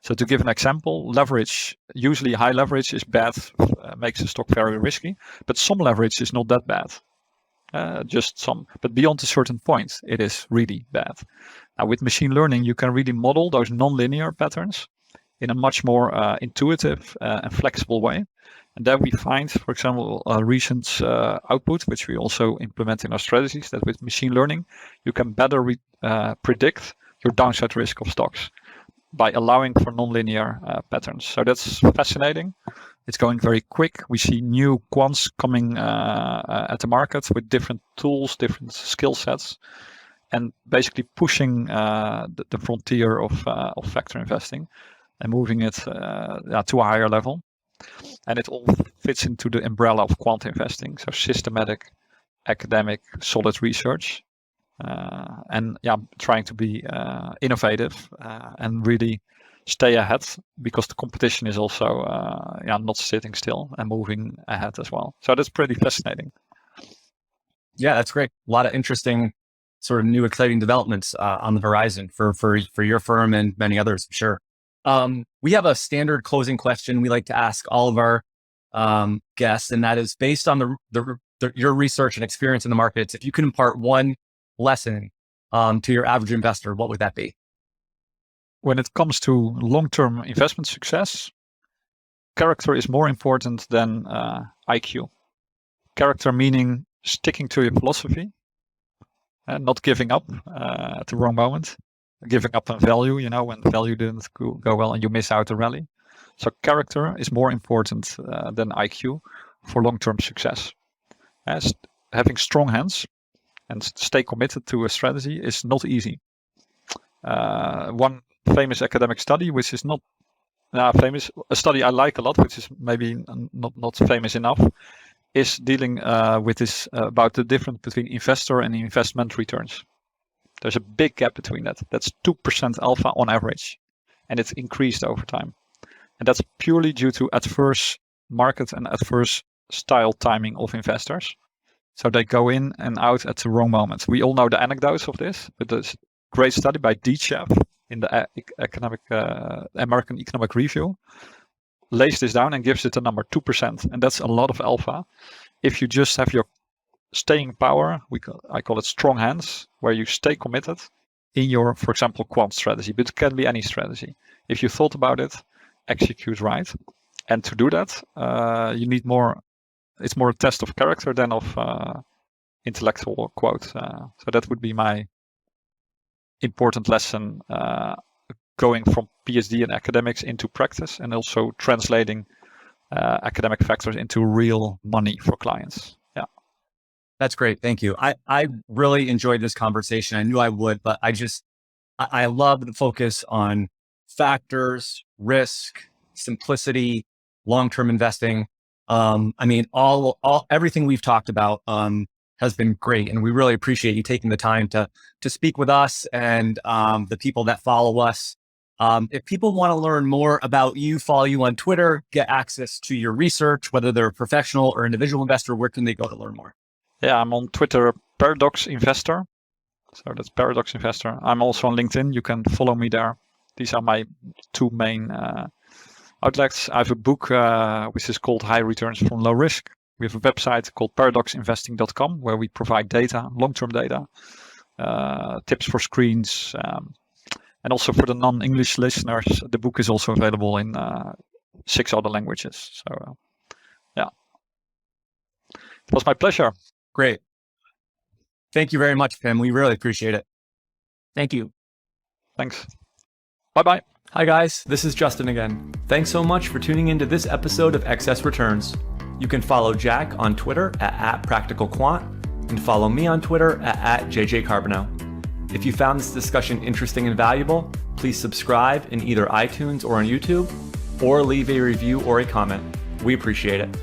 So to give an example, leverage, usually high leverage is bad, makes the stock very risky, but some leverage is not that bad. Just some, but beyond a certain point, it is really bad. Now with machine learning, you can really model those non-linear patterns in a much more intuitive and flexible way. And then we find, for example, a recent output, which we also implement in our strategies, that with machine learning, you can better predict your downside risk of stocks by allowing for non-linear patterns. So that's fascinating. It's going very quick. We see new quants coming at the market with different tools, different skill sets, and basically pushing the frontier of factor investing and moving it to a higher level. And it all fits into the umbrella of quant investing, so systematic, academic, solid research. And trying to be innovative and really stay ahead, because the competition is also not sitting still and moving ahead as well. So that's pretty fascinating. Yeah, that's great. A lot of interesting sort of new exciting developments on the horizon for your firm and many others, for sure. We have a standard closing question we like to ask all of our guests, and that is based on your research and experience in the markets. If you could impart one lesson to your average investor, what would that be? When it comes to long-term investment success, character is more important than IQ. Character meaning sticking to your philosophy and not giving up at the wrong moment. Giving up on value, when value didn't go well and you miss out the rally. So character is more important than IQ for long-term success. As having strong hands and stay committed to a strategy is not easy. One famous academic study, which is not famous, a study I like a lot, which is maybe not famous enough, is dealing with this about the difference between investor and investment returns. There's a big gap between that. That's 2% alpha on average, and it's increased over time. And that's purely due to adverse market and adverse style timing of investors. So they go in and out at the wrong moment. We all know the anecdotes of this, but there's a great study by Chef in the American Economic Review lays this down and gives it a number 2%. And that's a lot of alpha. If you just have your staying power, I call it strong hands, where you stay committed in your, for example, quant strategy, but it can be any strategy. If you thought about it, execute right. And to do that, you need more, it's more a test of character than of intellectual quote. So that would be my important lesson going from PhD in academics into practice, and also translating academic factors into real money for clients. Yeah. That's great. Thank you. I really enjoyed this conversation. I knew I would, but I love the focus on factors, risk, simplicity, long-term investing. I mean, everything we've talked about has been great, and we really appreciate you taking the time to speak with us and the people that follow us. If people want to learn more about you, follow you on Twitter, get access to your research, whether they're a professional or individual investor, where can they go to learn more? Yeah, I'm on Twitter, Paradox Investor. So that's Paradox Investor. I'm also on LinkedIn. You can follow me there. These are my two main outlets. I have a book which is called High Returns from Low Risk. We have a website called paradoxinvesting.com where we provide data, long-term data, tips for screens. And also for the non-English listeners, the book is also available in 6 other languages. So yeah, it was my pleasure. Great. Thank you very much, Pim. We really appreciate it. Thank you. Thanks. Bye-bye. Hi, guys. This is Justin again. Thanks so much for tuning into this episode of Excess Returns. You can follow Jack on Twitter at @PracticalQuant and follow me on Twitter at JJ Carbonneau. If you found this discussion interesting and valuable, please subscribe in either iTunes or on YouTube, or leave a review or a comment. We appreciate it.